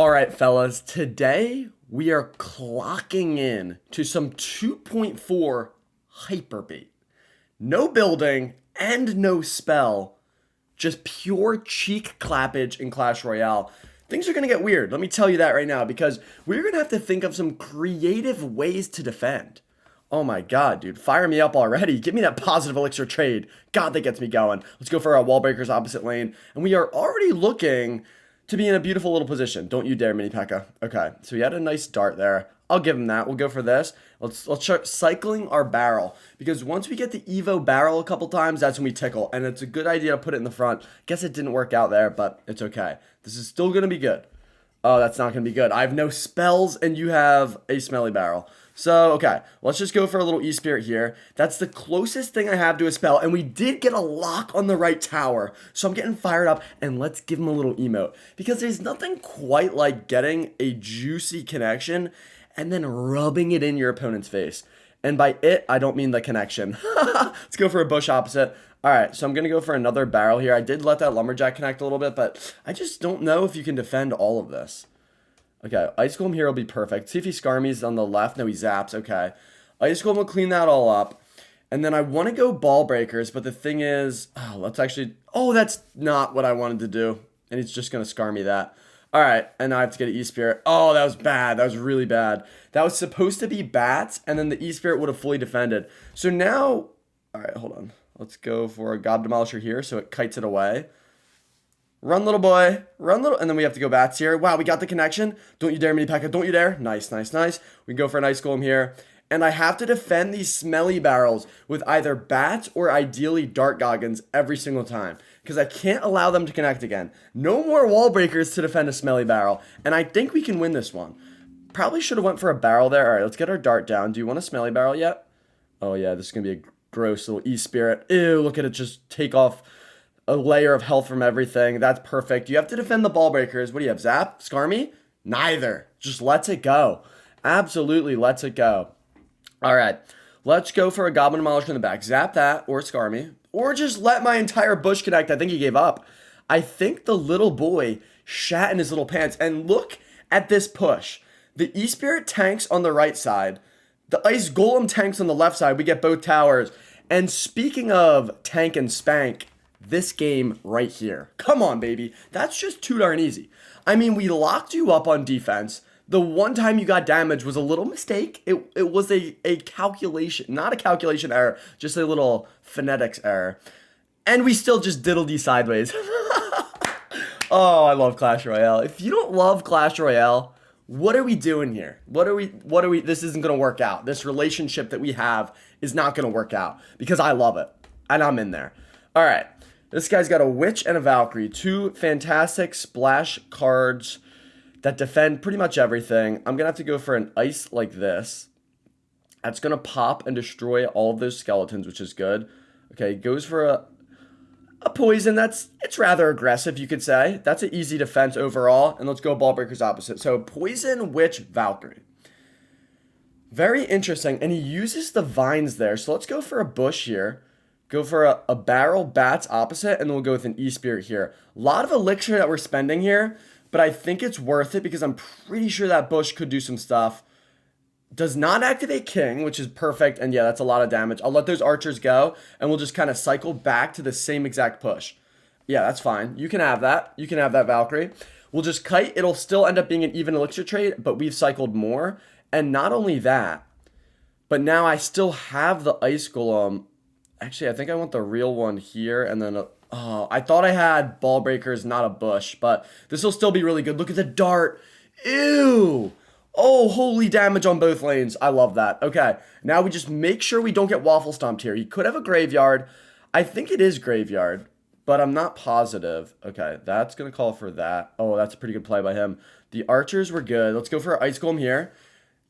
All right, fellas, today we are clocking in to some 2.4 hyperbait. No building and no spell, just pure cheek clappage in Clash Royale. Things are going to get weird, let me tell you that right now, because we're going to have to think of some creative ways to defend. Oh my god, dude, fire me up already. Give me that positive elixir trade. God, that gets me going. Let's go for our wall breakers opposite lane. And we are already looking to be in a beautiful little position. Don't you dare, Mini P.E.K.K.A. Okay, so he had a nice dart there. I'll give him that. We'll go for this. Let's start cycling our barrel, because once we get the Evo barrel a couple times, that's when we tickle, and it's a good idea to put it in the front. Guess it didn't work out there, but it's okay. This is still going to be good. Oh, that's not going to be good. I have no spells, and you have a smelly barrel. So, okay, let's just go for a little E-Spirit here. That's the closest thing I have to a spell, and we did get a lock on the right tower. So I'm getting fired up, and let's give him a little emote, because there's nothing quite like getting a juicy connection and then rubbing it in your opponent's face. And by it, I don't mean the connection. Let's go for a bush opposite. All right, so I'm going to go for another barrel here. I did let that lumberjack connect a little bit, but I just don't know if you can defend all of this. Okay, Ice Golem here will be perfect. See if he Skarmies on the left. No, he zaps. Okay. Ice Golem will clean that all up. And then I want to go Ball Breakers, but the thing is... Oh, let's actually... Oh, that's not what I wanted to do. And he's just going to Scar me that. All right, and now I have to get an E-Spirit. Oh, that was bad. That was really bad. That was supposed to be bats, and then the E-Spirit would have fully defended. So now... All right, hold on. Let's go for a Gob Demolisher here, so it kites it away. Run, little boy. Run, little... And then we have to go bats here. Wow, we got the connection. Don't you dare, Mini P.E.K.K.A. Don't you dare. Nice, nice, nice. We can go for an Ice Golem here. And I have to defend these smelly barrels with either bats or ideally Dart Goggins every single time, because I can't allow them to connect again. No more wall breakers to defend a smelly barrel. And I think we can win this one. Probably should have went for a barrel there. All right, let's get our dart down. Do you want a smelly barrel yet? Oh, yeah, this is going to be a gross little E-Spirit. Ew, look at it just take off a layer of health from everything. That's perfect. You have to defend the ball breakers. What do you have, Zap? Skarmy? Neither. Just lets it go. Absolutely lets it go. All right, let's go for a Goblin Demolisher in the back. Zap that, or Skarmy. Or just let my entire bush connect. I think he gave up. I think the little boy shat in his little pants. And look at this push. The E-Spirit tanks on the right side. The Ice Golem tanks on the left side. We get both towers. And speaking of tank and spank, this game right here. Come on, baby. That's just too darn easy. I mean, we locked you up on defense. The one time you got damage was a little mistake. It was a calculation, not a calculation error, just a little phonetics error. And we still just diddled you sideways. Oh, I love Clash Royale. If you don't love Clash Royale, what are we doing here? What are we, this isn't going to work out. This relationship that we have is not going to work out because I love it. And I'm in there. All right. This guy's got a Witch and a Valkyrie. Two fantastic splash cards that defend pretty much everything. I'm going to have to go for an ice like this. That's going to pop and destroy all of those skeletons, which is good. Okay, goes for a poison. It's rather aggressive, you could say. That's an easy defense overall. And let's go Ball Breakers opposite. So poison, Witch, Valkyrie. Very interesting. And he uses the vines there. So let's go for a bush here. Go for a barrel, bats opposite, and then we'll go with an E-Spirit here. A lot of elixir that we're spending here, but I think it's worth it because I'm pretty sure that bush could do some stuff. Does not activate King, which is perfect, and yeah, that's a lot of damage. I'll let those archers go, and we'll just kind of cycle back to the same exact push. Yeah, that's fine. You can have that. You can have that Valkyrie. We'll just kite. It'll still end up being an even elixir trade, but we've cycled more. And not only that, but now I still have the Ice Golem. Actually, I think I want the real one here, and then... Oh, I thought I had Ball Breakers, not a bush, but this will still be really good. Look at the dart. Ew. Oh, holy damage on both lanes. I love that. Okay, now we just make sure we don't get waffle stomped here. He could have a graveyard. I think it is graveyard, but I'm not positive. Okay, that's going to call for that. Oh, that's a pretty good play by him. The archers were good. Let's go for Ice Golem here.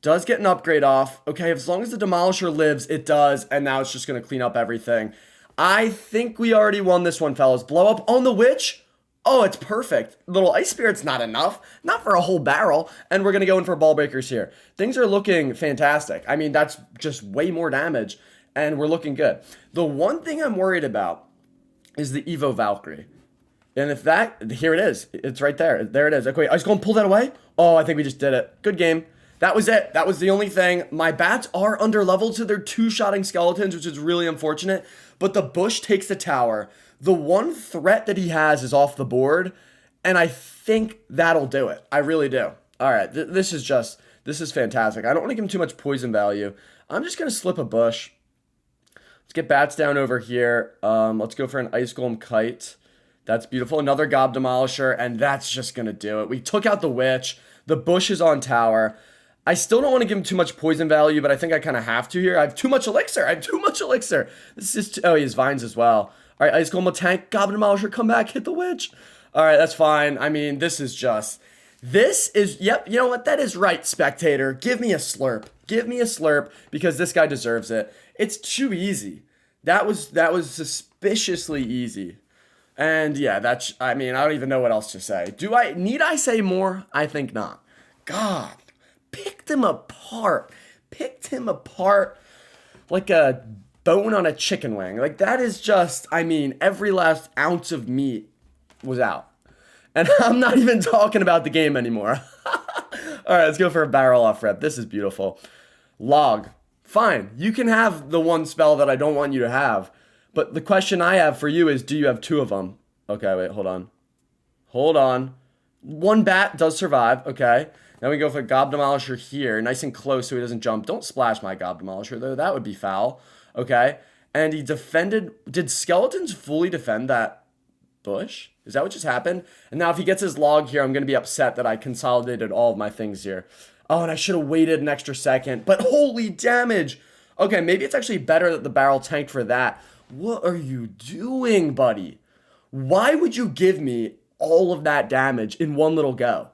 Does get an upgrade off. Okay, as long as the Demolisher lives, it does, and now it's just going to clean up everything. I think we already won this one, fellas. Blow up on the Witch. Oh, it's perfect. Little Ice Spirit's not enough. Not for a whole barrel. And we're going to go in for Ball Breakers here. Things are looking fantastic. I mean, that's just way more damage. And we're looking good. The one thing I'm worried about is the Evo Valkyrie. And if that, here it is. It's right there. There it is. Okay, I was going to pull that away. Oh, I think we just did it. Good game. That was it. That was the only thing. My bats are under leveled, so they're two-shotting skeletons, which is really unfortunate. But the bush takes the tower. The one threat that he has is off the board, and I think that'll do it. I really do. All right, this is fantastic. I don't want to give him too much poison value. I'm just going to slip a bush. Let's get bats down over here. Let's go for an Ice Golem Kite. That's beautiful. Another Gob Demolisher, and that's just going to do it. We took out the Witch. The bush is on tower. I still don't want to give him too much poison value, but I think I kind of have to here. I have too much elixir. This is, oh, he has vines as well. All right, Ice Golem will tank. Gob Demolisher, come back, hit the Witch. All right, that's fine. I mean, this is, yep, you know what? That is right, spectator. Give me a slurp. Give me a slurp because this guy deserves it. It's too easy. That was suspiciously easy. And yeah, I mean, I don't even know what else to say. Need I say more? I think not. God, picked him apart. Picked him apart like a bone on a chicken wing. Like that is just, I mean, every last ounce of meat was out. And I'm not even talking about the game anymore. All right, let's go for a barrel off rep. This is beautiful. Log. Fine. You can have the one spell that I don't want you to have. But the question I have for you is, do you have two of them? Okay, wait, hold on. Hold on. One bat does survive. Okay. Now we go for Gob Demolisher here. Nice and close so he doesn't jump. Don't splash my Gob Demolisher, though. That would be foul. Okay. And he defended... Did skeletons fully defend that bush? Is that what just happened? And now if he gets his log here, I'm going to be upset that I consolidated all of my things here. Oh, and I should have waited an extra second. But holy damage! Okay, maybe it's actually better that the barrel tanked for that. What are you doing, buddy? Why would you give me all of that damage in one little go?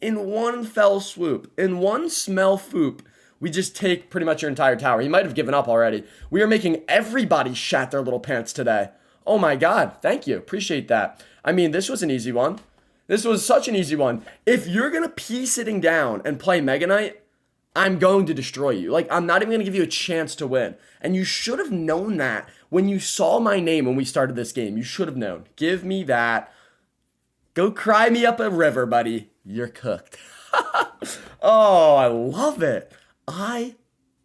In one fell swoop. In one smell foop. We just take pretty much your entire tower. He might have given up already. We are making everybody shat their little pants today. Oh my god, thank you. Appreciate that. I mean, this was an easy one. This was such an easy one. If you're going to pee sitting down and play Mega Knight, I'm going to destroy you. Like, I'm not even going to give you a chance to win. And you should have known that when you saw my name when we started this game. You should have known. Give me that. Go cry me up a river, buddy. You're cooked. Oh, I love it. I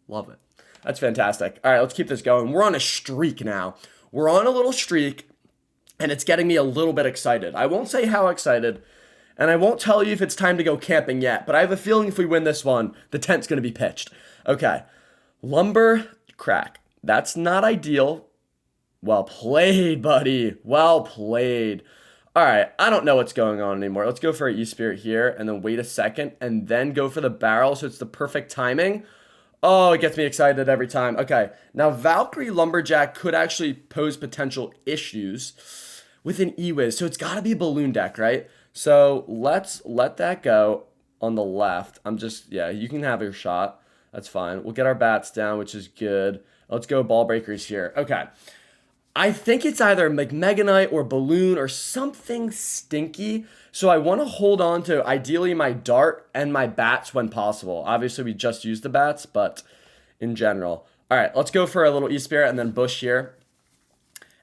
love it. That's fantastic. All right, let's keep this going. We're on a streak now. We're on a little streak, and it's getting me a little bit excited. I won't say how excited, and I won't tell you if it's time to go camping yet, but I have a feeling if we win this one, the tent's going to be pitched. Okay. Lumber crack. That's not ideal. Well played, buddy. Well played. All right, I don't know what's going on anymore. Let's go for an E-Spirit here, and then wait a second, and then go for the barrel, so it's the perfect timing. Oh, it gets me excited every time. Okay, now Valkyrie Lumberjack could actually pose potential issues with an E-Wiz, so it's got to be a balloon deck, right? So let's let that go on the left. Yeah, you can have your shot. That's fine. We'll get our bats down, which is good. Let's go ball breakers here. Okay. I think it's either Mega Knight or Balloon or something stinky. So I want to hold on to ideally my dart and my bats when possible. Obviously, we just used the bats, but in general. All right, let's go for a little E-Spirit and then Bush here.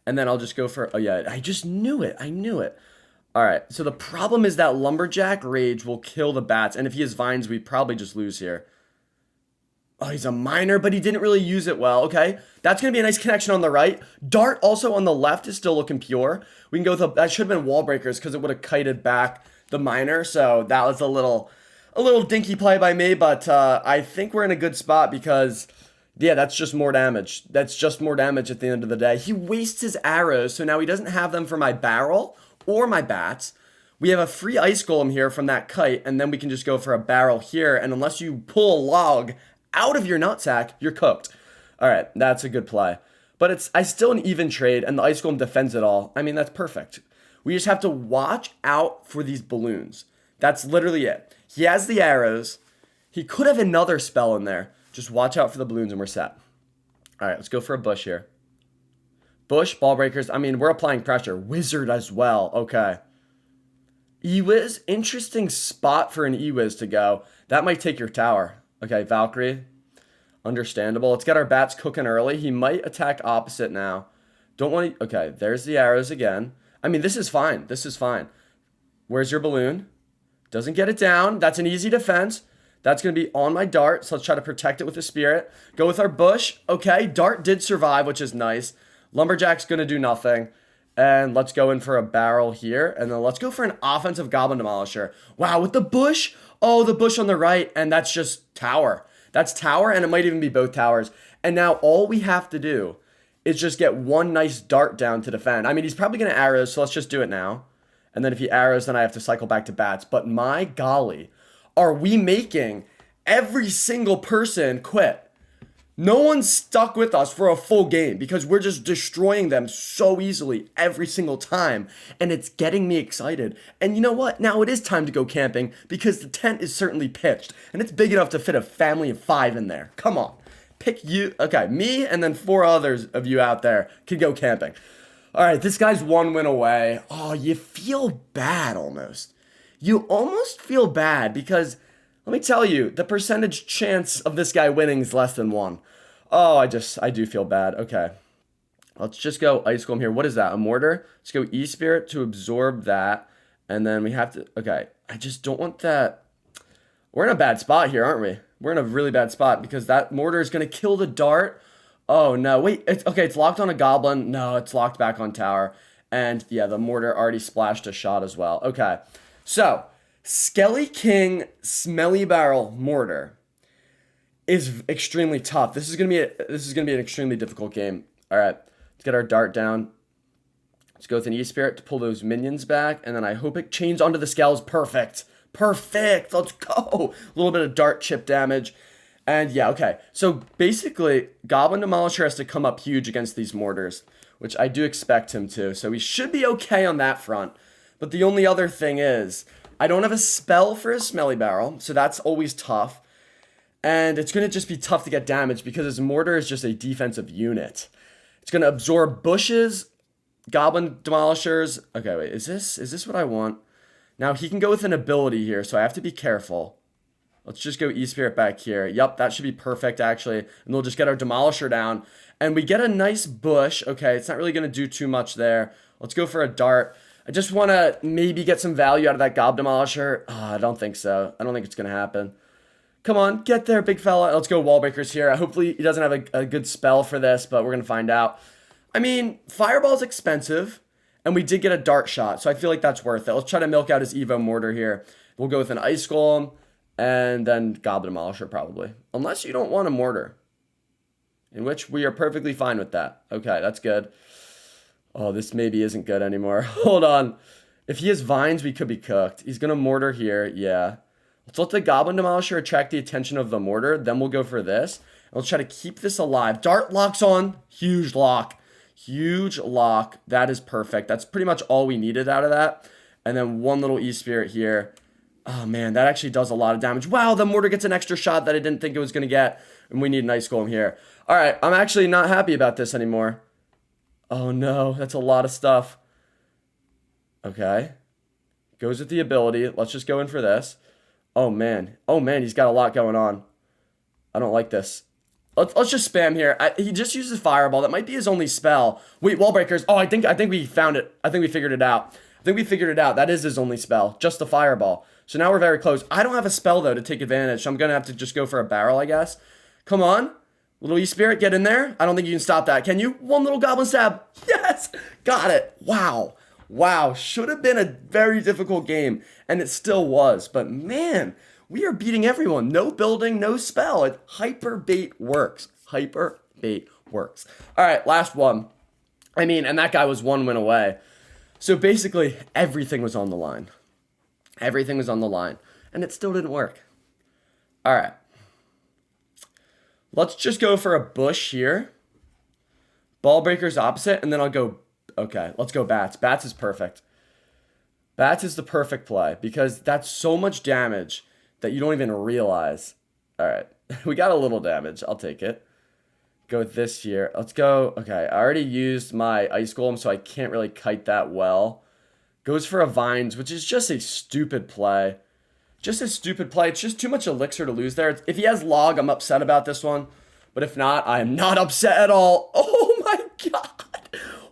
And then I'll just go for... Oh, yeah, I just knew it. I knew it. All right, so the problem is that Lumberjack Rage will kill the bats. And if he has vines, we probably just lose here. Oh, he's a miner, but he didn't really use it well. Okay, that's going to be a nice connection on the right. Dart also on the left is still looking pure. We can go with that should have been wall breakers because it would have kited back the miner. So that was a little dinky play by me, but I think we're in a good spot because, yeah, that's just more damage. That's just more damage at the end of the day. He wastes his arrows, so now he doesn't have them for my barrel or my bats. We have a free Ice Golem here from that kite, and then we can just go for a barrel here, and unless you pull a log out of your nutsack, you're cooked. All right, that's a good play. But I still an even trade, and the Ice Golem defends it all. I mean, that's perfect. We just have to watch out for these balloons. That's literally it. He has the arrows. He could have another spell in there. Just watch out for the balloons, and we're set. All right, let's go for a bush here. Bush, ball breakers. I mean, we're applying pressure. Wizard as well. Okay. E-Wiz, interesting spot for an E-Wiz to go. That might take your tower. Okay, Valkyrie. Understandable. Let's get our bats cooking early. He might attack opposite now. Don't want to... Okay, there's the arrows again. I mean, this is fine. This is fine. Where's your balloon? Doesn't get it down. That's an easy defense. That's going to be on my dart, so let's try to protect it with the spirit. Go with our bush. Okay, dart did survive, which is nice. Lumberjack's going to do nothing. And let's go in for a barrel here. And then let's go for an offensive goblin demolisher. Wow, with the bush. Oh, the bush on the right. And that's just tower. That's tower, and it might even be both towers. And now all we have to do is just get one nice dart down to defend. I mean, he's probably going to arrows, so let's just do it now. And then if he arrows, then I have to cycle back to bats. But my golly, are we making every single person quit? No one's stuck with us for a full game because we're just destroying them so easily every single time. And it's getting me excited. And you know what? Now it is time to go camping because the tent is certainly pitched. And it's big enough to fit a family of 5 in there. Come on. Pick you. Okay, me and then 4 others of you out there can go camping. All right, this guy's 1 win away. Oh, you feel bad almost. You almost feel bad because... let me tell you, the percentage chance of this guy winning is less than 1. Oh, I do feel bad. Okay. Let's just go Ice Golem here. What is that? A mortar? Let's go E-Spirit to absorb that. And then we have to... okay. I just don't want that... we're in a bad spot here, aren't we? We're in a really bad spot because that mortar is going to kill the dart. Oh, no. Wait. It's locked on a goblin. No, it's locked back on tower. And, yeah, the mortar already splashed a shot as well. Okay. So... Skelly King Smelly Barrel Mortar is extremely tough. This is gonna be an extremely difficult game. All right, let's get our dart down. Let's go with an E-Spirit to pull those minions back, and then I hope it chains onto the scales. Perfect. Perfect. Let's go. A little bit of dart chip damage, and yeah, okay. So basically, Goblin Demolisher has to come up huge against these mortars, which I do expect him to. So we should be okay on that front. But the only other thing is, I don't have a spell for his Smelly Barrel, so that's always tough. And it's going to just be tough to get damage because his mortar is just a defensive unit. It's going to absorb bushes, goblin demolishers. Okay, wait, is this what I want? Now, he can go with an ability here, so I have to be careful. Let's just go E-Spirit back here. Yep, that should be perfect, actually. And we'll just get our demolisher down. And we get a nice bush. Okay, it's not really going to do too much there. Let's go for a dart. I just want to maybe get some value out of that Gob Demolisher. Oh, I don't think so. I don't think it's going to happen. Come on, get there, big fella. Let's go wall breakers here. Hopefully he doesn't have a good spell for this, but we're going to find out. I mean, Fireball's expensive, and we did get a dart shot, so I feel like that's worth it. Let's try to milk out his Evo Mortar here. We'll go with an Ice Golem, and then Gob Demolisher probably. Unless you don't want a Mortar, in which we are perfectly fine with that. Okay, that's good. Oh, this maybe isn't good anymore. Hold on. If he has vines, we could be cooked. He's going to mortar here. Yeah. Let's let the Goblin Demolisher attract the attention of the mortar. Then we'll go for this. And let's try to keep this alive. Dart locks on. Huge lock. Huge lock. That is perfect. That's pretty much all we needed out of that. And then one little E-Spirit here. Oh, man. That actually does a lot of damage. Wow, the mortar gets an extra shot that I didn't think it was going to get. And we need an Ice Golem here. All right. I'm actually not happy about this anymore. Oh no, that's a lot of stuff. Okay. Goes with the ability. Let's just go in for this. Oh man. Oh man, he's got a lot going on. I don't like this. Let's just spam here. He just uses Fireball. That might be his only spell. Wait, wall breakers. Oh, I think we found it. I think we figured it out. That is his only spell. Just the Fireball. So now we're very close. I don't have a spell though to take advantage. So I'm going to have to just go for a barrel, I guess. Come on. Little E-Spirit, get in there. I don't think you can stop that. Can you? One little goblin stab. Yes! Got it. Wow. Wow. Should have been a very difficult game, and it still was. But man, we are beating everyone. No building, no spell. Hyper bait works. Hyper bait works. All right, last one. I mean, and that guy was 1 win away. So basically, everything was on the line. Everything was on the line, and it still didn't work. All right. Let's just go for a bush here. Ball breakers opposite, and then I'll go... okay, let's go bats. Bats is perfect. Bats is the perfect play because that's so much damage that you don't even realize. All right, we got a little damage. I'll take it. Go with this here. Let's go... okay, I already used my Ice Golem, so I can't really kite that well. Goes for a Vines, which is just a stupid play. Just a stupid play. It's just too much elixir to lose there. If he has log, I'm upset about this one. But if not, I am not upset at all. Oh my god.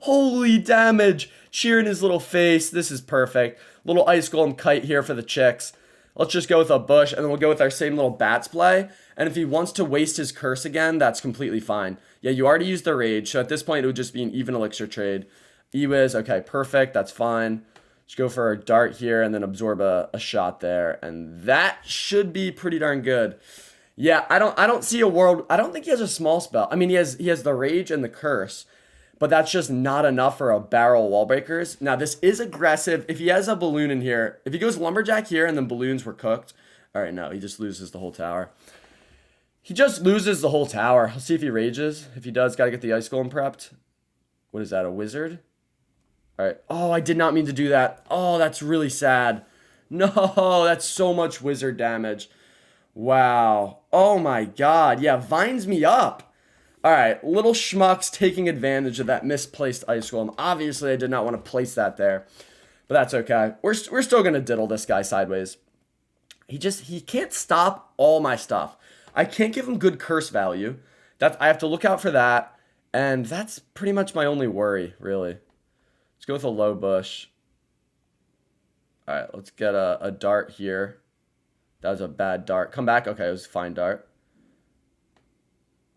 Holy damage. cheering his little face. This is perfect. Little ice golem kite here for the chicks. Let's just go with a bush, and then we'll go with our same little bats play. And if he wants to waste his curse again, that's completely fine. Yeah, you already used the rage, so at this point, it would just be an even elixir trade. Ewiz, okay, perfect, that's fine. Let's go for a dart here, and then absorb a shot there. And that should be pretty darn good. Yeah, I don't see a world. I don't think he has a small spell. I mean, he has the rage and the curse, but that's just not enough for a barrel wall breakers. Now, this is aggressive. If he has a balloon in here, if he goes lumberjack here and then balloons were cooked. All right, no, he just loses the whole tower. He just loses the whole tower. Let's see if he rages. If he does, got to get the ice golem prepped. What is that, a wizard? All right. Oh, I did not mean to do that. Oh, that's really sad. No, that's so much wizard damage. Wow. Oh my god. Yeah, vines me up. All right, little schmucks taking advantage of that misplaced ice golem. Obviously, I did not want to place that there, but that's okay. We're still going to diddle this guy sideways. He can't stop all my stuff. I can't give him good curse value. I have to look out for that, and that's pretty much my only worry, really. Let's go with a low bush. All right, let's get a dart here. That was a bad dart. Come back. Okay, it was a fine dart.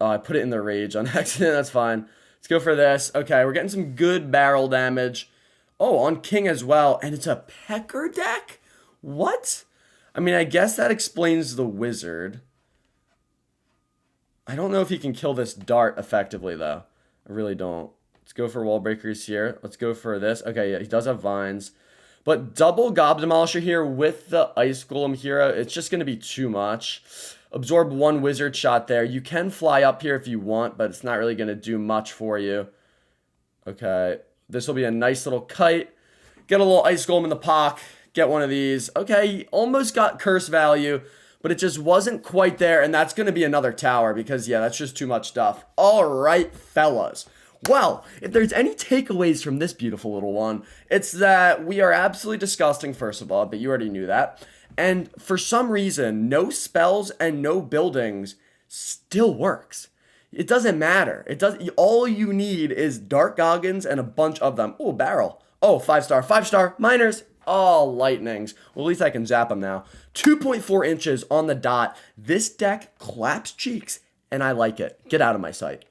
Oh, I put it in the rage on accident. That's fine. Let's go for this. Okay, we're getting some good barrel damage. Oh, on king as well. And it's a pecker deck? What? I mean, I guess that explains the wizard. I don't know if he can kill this dart effectively, though. I really don't. Let's go for wall breakers here. Let's go for this. Okay, yeah, he does have vines. But double Gob Demolisher here with the Ice Golem hero, it's just going to be too much. Absorb one wizard shot there. You can fly up here if you want, but it's not really going to do much for you. Okay, this will be a nice little kite. Get a little Ice Golem in the pock. Get one of these. Okay, he almost got curse value, but it just wasn't quite there, and that's going to be another tower because, yeah, that's just too much stuff. All right, fellas. Well, if there's any takeaways from this beautiful little one, it's that we are absolutely disgusting, first of all, but you already knew that. And for some reason, no spells and no buildings still works. It doesn't matter. All you need is Dark Goggins and a bunch of them. Oh, barrel. Oh, 5-star. 5-star. Miners. Oh, lightnings. Well, at least I can zap them now. 2.4 inches on the dot. This deck claps cheeks, and I like it. Get out of my sight.